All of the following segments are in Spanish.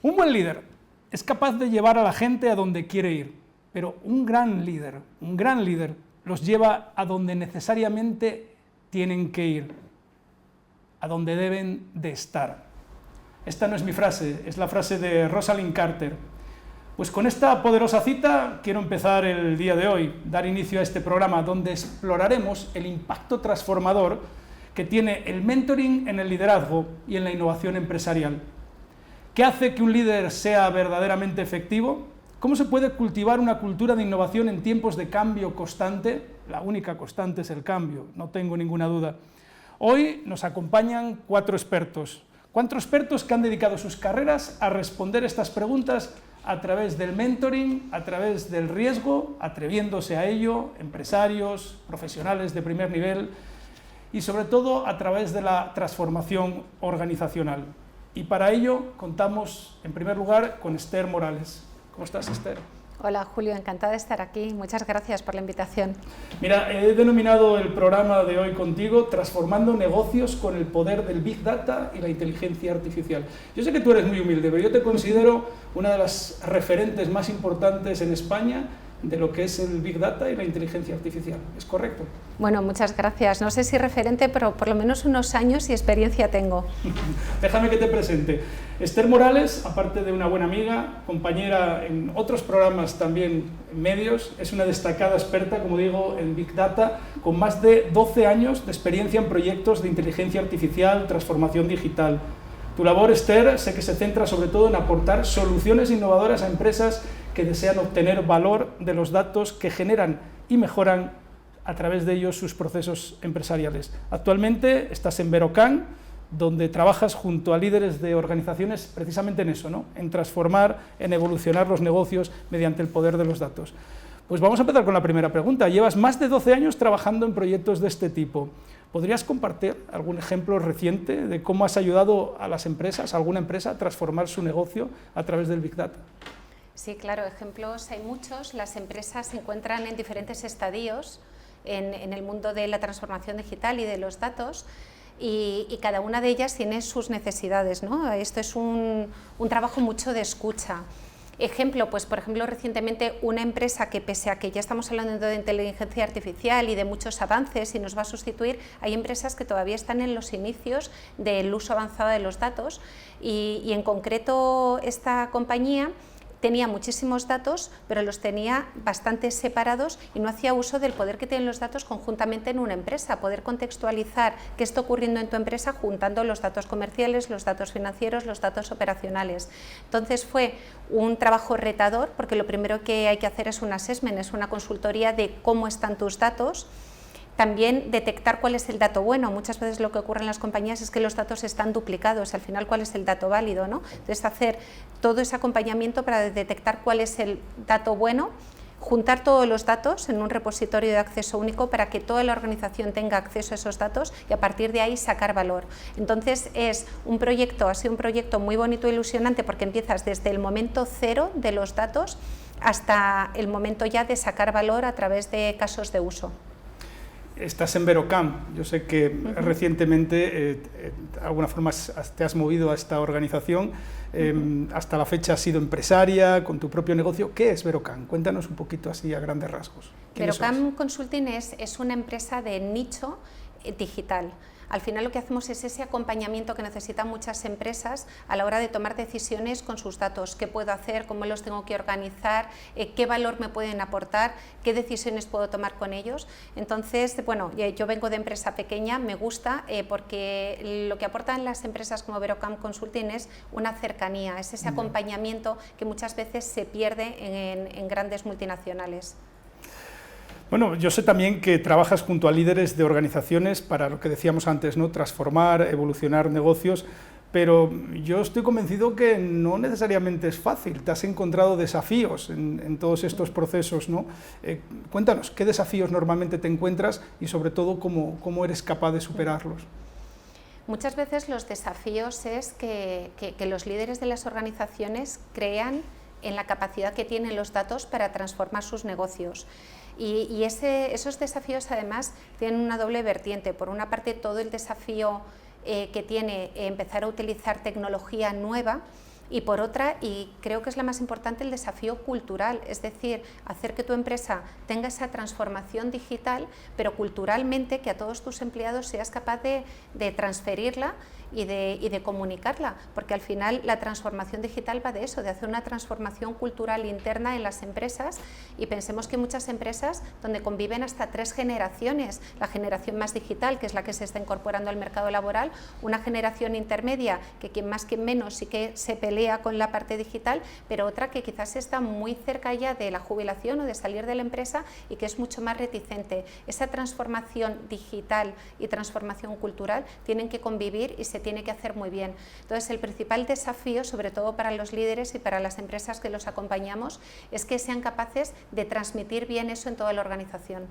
Un buen líder es capaz de llevar a la gente a donde quiere ir, pero un gran líder los lleva a donde necesariamente tienen que ir, a donde deben de estar. Esta no es mi frase, es la frase de Rosalind Carter. Pues con esta poderosa cita quiero empezar el día de hoy, dar inicio a este programa donde exploraremos el impacto transformador que tiene el mentoring en el liderazgo y en la innovación empresarial. ¿Qué hace que un líder sea verdaderamente efectivo? ¿Cómo se puede cultivar una cultura de innovación en tiempos de cambio constante? La única constante es el cambio, no tengo ninguna duda. Hoy nos acompañan cuatro expertos que han dedicado sus carreras a responder estas preguntas a través del mentoring, a través del riesgo, atreviéndose a ello, empresarios, profesionales de primer nivel y sobre todo a través de la transformación organizacional. Y para ello contamos en primer lugar con Esther Morales. ¿Cómo estás, Esther? Hola, Julio, encantada de estar aquí. Muchas gracias por la invitación. Mira, he denominado el programa de hoy contigo Transformando negocios con el poder del Big Data y la inteligencia artificial. Yo sé que tú eres muy humilde, pero yo te considero una de las referentes más importantes en España de lo que es el Big Data y la inteligencia artificial. ¿Es correcto? Bueno, muchas gracias. No sé si referente, pero por lo menos unos años y experiencia tengo. Déjame que te presente. Esther Morales, aparte de una buena amiga, compañera en otros programas también en medios, es una destacada experta, como digo, en Big Data, con más de 12 años de experiencia en proyectos de inteligencia artificial, transformación digital. Tu labor, Esther, sé que se centra sobre todo en aportar soluciones innovadoras a empresas que desean obtener valor de los datos que generan y mejoran a través de ellos sus procesos empresariales. Actualmente estás en Verocam, donde trabajas junto a líderes de organizaciones precisamente en eso, ¿no? En transformar, en evolucionar los negocios mediante el poder de los datos. Pues vamos a empezar con la primera pregunta. Llevas más de 12 años trabajando en proyectos de este tipo. ¿Podrías compartir algún ejemplo reciente de cómo has ayudado a las empresas, a alguna empresa, a transformar su negocio a través del Big Data? Sí, claro, ejemplos hay muchos. Las empresas se encuentran en diferentes estadios en el mundo de la transformación digital y de los datos, y cada una de ellas tiene sus necesidades, ¿no? Esto es un trabajo mucho de escucha. Ejemplo, pues por ejemplo, recientemente una empresa que, pese a que ya estamos hablando de inteligencia artificial y de muchos avances y nos va a sustituir, hay empresas que todavía están en los inicios del uso avanzado de los datos, y en concreto esta compañía tenía muchísimos datos, pero los tenía bastante separados y no hacía uso del poder que tienen los datos conjuntamente en una empresa, poder contextualizar qué está ocurriendo en tu empresa juntando los datos comerciales, los datos financieros, los datos operacionales. Entonces fue un trabajo retador, porque lo primero que hay que hacer es un assessment, es una consultoría de cómo están tus datos. También detectar cuál es el dato bueno. Muchas veces lo que ocurre en las compañías es que los datos están duplicados, al final cuál es el dato válido, ¿no? Entonces hacer todo ese acompañamiento para detectar cuál es el dato bueno, juntar todos los datos en un repositorio de acceso único para que toda la organización tenga acceso a esos datos y a partir de ahí sacar valor. Entonces ha sido un proyecto muy bonito e ilusionante, porque empiezas desde el momento cero de los datos hasta el momento ya de sacar valor a través de casos de uso. Estás en Verocam, yo sé que recientemente de alguna forma te has movido a esta organización, hasta la fecha has sido empresaria con tu propio negocio. ¿Qué es Verocam? Cuéntanos un poquito así a grandes rasgos. Verocam Consulting es una empresa de nicho digital. Al final lo que hacemos es ese acompañamiento que necesitan muchas empresas a la hora de tomar decisiones con sus datos. ¿Qué puedo hacer? ¿Cómo los tengo que organizar? ¿Qué valor me pueden aportar? ¿Qué decisiones puedo tomar con ellos? Entonces, bueno, yo vengo de empresa pequeña, me gusta porque lo que aportan las empresas como Verocam Consulting es una cercanía, es ese acompañamiento que muchas veces se pierde en grandes multinacionales. Bueno, yo sé también que trabajas junto a líderes de organizaciones para lo que decíamos antes, ¿no? Transformar, evolucionar negocios, pero yo estoy convencido que no necesariamente es fácil. Te has encontrado desafíos en todos estos procesos, ¿no? Cuéntanos, ¿qué desafíos normalmente te encuentras y sobre todo cómo eres capaz de superarlos? Muchas veces los desafíos es que los líderes de las organizaciones crean en la capacidad que tienen los datos para transformar sus negocios. Y esos desafíos además tienen una doble vertiente. Por una parte, todo el desafío que tiene empezar a utilizar tecnología nueva Y por otra, y creo que es la más importante, el desafío cultural, es decir, hacer que tu empresa tenga esa transformación digital, pero culturalmente que a todos tus empleados seas capaz de transferirla y de comunicarla, porque al final la transformación digital va de eso, de hacer una transformación cultural interna en las empresas, y pensemos que muchas empresas donde conviven hasta 3 generaciones, la generación más digital, que es la que se está incorporando al mercado laboral, una generación intermedia, que quien más que menos sí que se pelea con la parte digital, pero otra que quizás está muy cerca ya de la jubilación o de salir de la empresa y que es mucho más reticente. Esa transformación digital y transformación cultural tienen que convivir y se tiene que hacer muy bien. Entonces, el principal desafío, sobre todo para los líderes y para las empresas que los acompañamos, es que sean capaces de transmitir bien eso en toda la organización.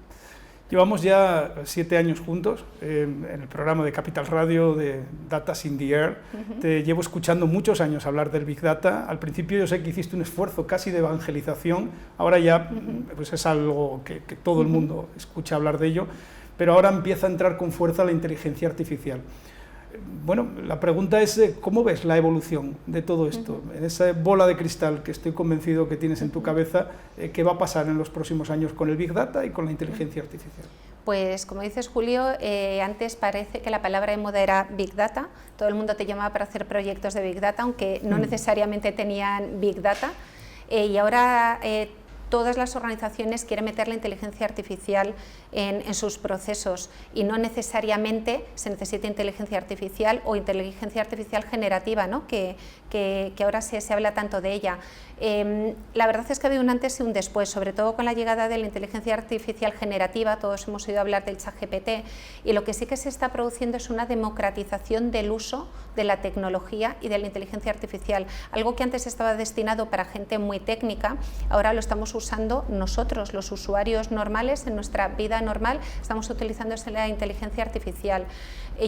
Llevamos ya 7 años juntos en el programa de Capital Radio de Data in the Air. Te llevo escuchando muchos años hablar del Big Data. Al principio yo sé que hiciste un esfuerzo casi de evangelización, ahora ya pues es algo que todo el mundo escucha hablar de ello, pero ahora empieza a entrar con fuerza la inteligencia artificial. Bueno, la pregunta es, ¿cómo ves la evolución de todo esto? En esa bola de cristal que estoy convencido que tienes en tu cabeza, ¿qué va a pasar en los próximos años con el Big Data y con la inteligencia artificial? Pues como dices, Julio, antes parece que la palabra de moda era Big Data, todo el mundo te llamaba para hacer proyectos de Big Data, aunque no necesariamente tenían Big Data, y ahora todas las organizaciones quieren meter la inteligencia artificial en sus procesos, y no necesariamente se necesita inteligencia artificial o inteligencia artificial generativa, ¿no? que ahora se habla tanto de ella. La verdad es que ha habido un antes y un después, sobre todo con la llegada de la inteligencia artificial generativa. Todos hemos oído hablar del ChatGPT, y lo que sí que se está produciendo es una democratización del uso de la tecnología y de la inteligencia artificial. Algo que antes estaba destinado para gente muy técnica, ahora lo estamos usando nosotros, los usuarios normales, en nuestra vida normal, estamos utilizando la inteligencia artificial.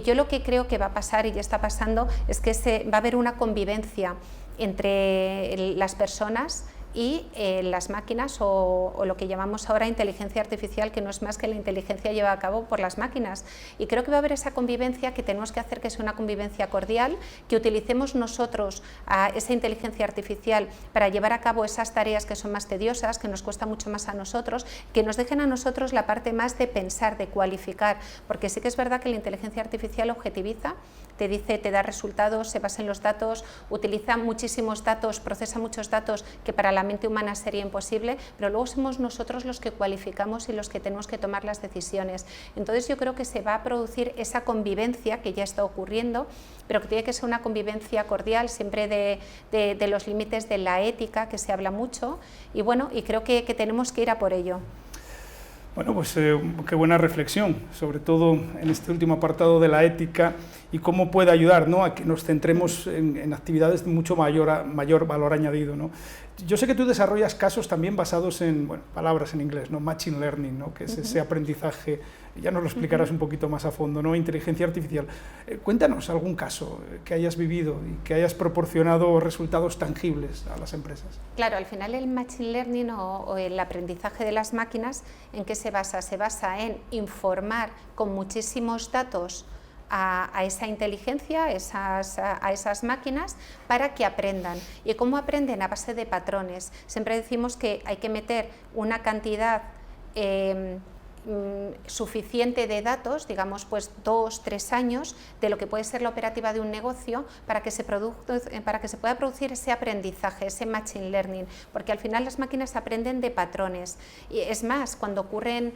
Yo lo que creo que va a pasar, y ya está pasando, es que va a haber una convivencia entre las personas y las máquinas, o lo que llamamos ahora inteligencia artificial, que no es más que la inteligencia llevada a cabo por las máquinas. Y creo que va a haber esa convivencia que tenemos que hacer que sea una convivencia cordial, que utilicemos nosotros a esa inteligencia artificial para llevar a cabo esas tareas que son más tediosas, que nos cuesta mucho más a nosotros, que nos dejen a nosotros la parte más de pensar, de cualificar, porque sí que es verdad que la inteligencia artificial objetiviza, te dice, te da resultados, se basa en los datos, utiliza muchísimos datos, procesa muchos datos que para la mente humana sería imposible, pero luego somos nosotros los que cualificamos y los que tenemos que tomar las decisiones. Entonces yo creo que se va a producir esa convivencia que ya está ocurriendo, pero que tiene que ser una convivencia cordial, siempre de los límites de la ética, que se habla mucho, y bueno, y creo que tenemos que ir a por ello. Bueno, pues qué buena reflexión, sobre todo en este último apartado de la ética y cómo puede ayudar, ¿no?, a que nos centremos en actividades de mucho mayor valor añadido, ¿no? Yo sé que tú desarrollas casos también basados en, bueno, palabras en inglés, ¿no?, machine learning, ¿no?, que es ese aprendizaje, ya nos lo explicarás un poquito más a fondo, ¿no?, inteligencia artificial. Cuéntanos algún caso que hayas vivido y que hayas proporcionado resultados tangibles a las empresas. Claro, al final el machine learning o el aprendizaje de las máquinas, ¿en qué se basa? Se basa en informar con muchísimos datos a esa inteligencia, a esas máquinas, para que aprendan. ¿Y cómo aprenden? A base de patrones. Siempre decimos que hay que meter una cantidad suficiente de datos, digamos pues 2-3 años, de lo que puede ser la operativa de un negocio, para que se pueda producir ese aprendizaje, ese machine learning, porque al final las máquinas aprenden de patrones. Y es más, cuando ocurren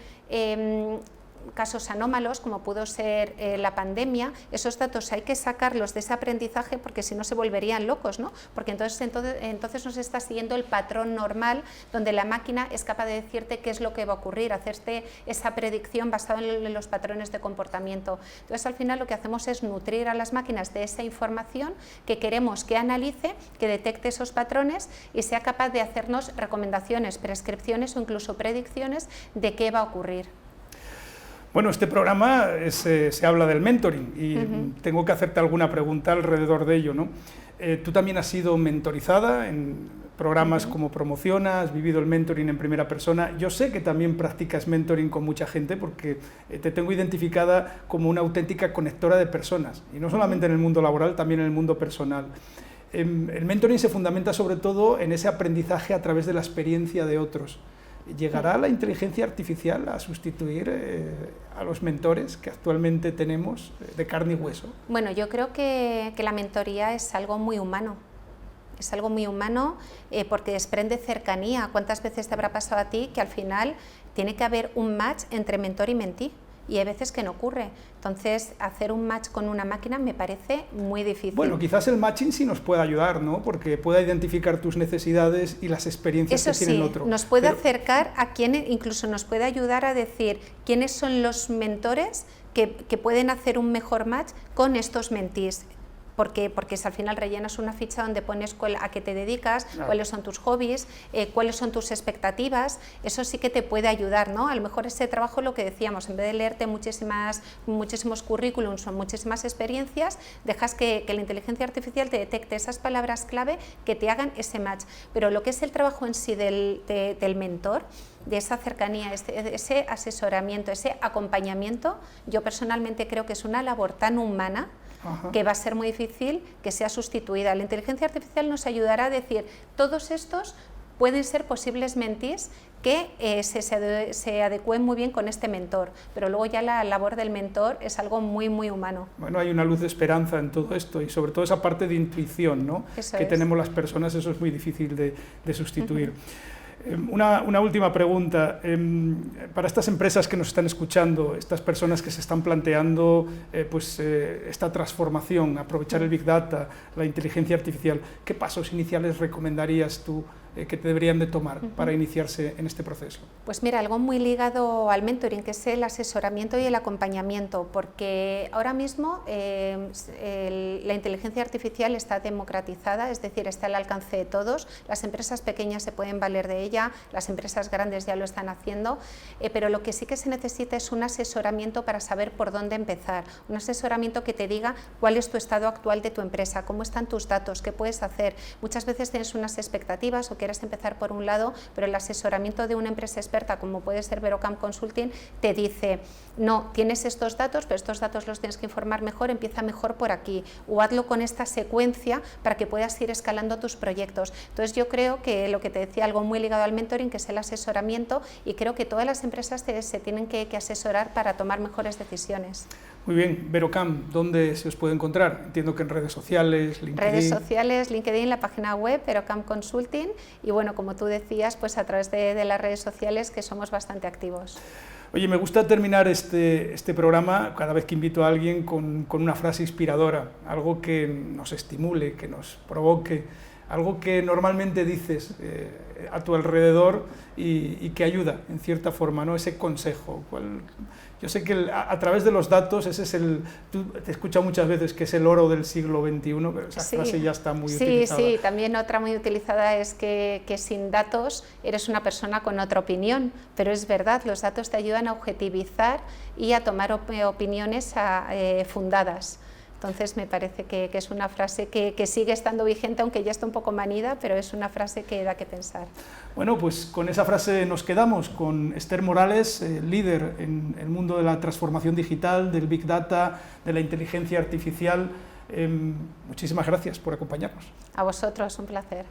casos anómalos, como pudo ser la pandemia, esos datos hay que sacarlos de ese aprendizaje, porque si no se volverían locos, ¿no? Porque entonces no se está siguiendo el patrón normal, donde la máquina es capaz de decirte qué es lo que va a ocurrir, hacerte esa predicción basada en los patrones de comportamiento. Entonces al final lo que hacemos es nutrir a las máquinas de esa información que queremos que analice, que detecte esos patrones y sea capaz de hacernos recomendaciones, prescripciones o incluso predicciones de qué va a ocurrir. Bueno, este programa se habla del mentoring y tengo que hacerte alguna pregunta alrededor de ello, ¿no? Tú también has sido mentorizada en programas como Promociona, has vivido el mentoring en primera persona. Yo sé que también practicas mentoring con mucha gente porque te tengo identificada como una auténtica conectora de personas, y no solamente en el mundo laboral, también en el mundo personal. El mentoring se fundamenta sobre todo en ese aprendizaje a través de la experiencia de otros. ¿Llegará la inteligencia artificial a sustituir a los mentores que actualmente tenemos de carne y hueso? Bueno, yo creo que la mentoría es algo muy humano. Es algo muy humano porque desprende cercanía. ¿Cuántas veces te habrá pasado a ti que al final tiene que haber un match entre mentor y mentí? Y hay veces que no ocurre. Entonces, hacer un match con una máquina me parece muy difícil. Bueno, quizás el matching sí nos pueda ayudar, ¿no? Porque pueda identificar tus necesidades y las experiencias que tiene el otro. Eso sí, nos puede acercar a quienes, incluso nos puede ayudar a decir quiénes son los mentores que pueden hacer un mejor match con estos mentís. Porque si al final rellenas una ficha donde pones a qué te dedicas, claro, cuáles son tus hobbies, cuáles son tus expectativas, eso sí que te puede ayudar, ¿no? A lo mejor ese trabajo, lo que decíamos, en vez de leerte muchísimos currículums o muchísimas experiencias, dejas que la inteligencia artificial te detecte esas palabras clave que te hagan ese match. Pero lo que es el trabajo en sí del mentor, de esa cercanía, ese asesoramiento, ese acompañamiento, yo personalmente creo que es una labor tan humana, ajá, que va a ser muy difícil que sea sustituida. La inteligencia artificial nos ayudará a decir, todos estos pueden ser posibles mentís que se adecúen muy bien con este mentor, pero luego ya la labor del mentor es algo muy, muy humano. Bueno, hay una luz de esperanza en todo esto y sobre todo esa parte de intuición, ¿no?, que tenemos las personas, eso es muy difícil de sustituir. Uh-huh. Una última pregunta, para estas empresas que nos están escuchando, estas personas que se están planteando esta transformación, aprovechar el Big Data, la inteligencia artificial, ¿qué pasos iniciales recomendarías tú que deberían de tomar para iniciarse en este proceso? Pues mira, algo muy ligado al mentoring, que es el asesoramiento y el acompañamiento, porque ahora mismo la inteligencia artificial está democratizada, es decir, está al alcance de todos, las empresas pequeñas se pueden valer de ella, las empresas grandes ya lo están haciendo, pero lo que sí que se necesita es un asesoramiento para saber por dónde empezar, un asesoramiento que te diga cuál es tu estado actual de tu empresa, cómo están tus datos, qué puedes hacer. Muchas veces tienes unas expectativas o quieres empezar por un lado, pero el asesoramiento de una empresa experta, como puede ser Verocam Consulting, te dice, no, tienes estos datos, pero estos datos los tienes que informar mejor, empieza mejor por aquí, o hazlo con esta secuencia para que puedas ir escalando tus proyectos. Entonces yo creo que lo que te decía, algo muy ligado al mentoring, que es el asesoramiento, y creo que todas las empresas se tienen que asesorar para tomar mejores decisiones. Muy bien, Verocam, ¿dónde se os puede encontrar? Entiendo que en redes sociales, LinkedIn. Redes sociales, LinkedIn, la página web, Verocam Consulting, y bueno, como tú decías, pues a través de las redes sociales, que somos bastante activos. Oye, me gusta terminar este programa cada vez que invito a alguien con una frase inspiradora, algo que nos estimule, que nos provoque, algo que normalmente dices a tu alrededor y que ayuda en cierta forma, ¿no? Ese consejo. Yo sé que a través de los datos, ese es tú te he escuchado muchas veces que es el oro del siglo XXI, pero esa frase ya está muy utilizada. Sí, también otra muy utilizada es que sin datos eres una persona con otra opinión, pero es verdad, los datos te ayudan a objetivizar y a tomar opiniones fundadas. Entonces me parece que es una frase que sigue estando vigente, aunque ya está un poco manida, pero es una frase que da que pensar. Bueno, pues con esa frase nos quedamos, con Esther Morales, líder en el mundo de la transformación digital, del Big Data, de la inteligencia artificial. Muchísimas gracias por acompañarnos. A vosotros, un placer.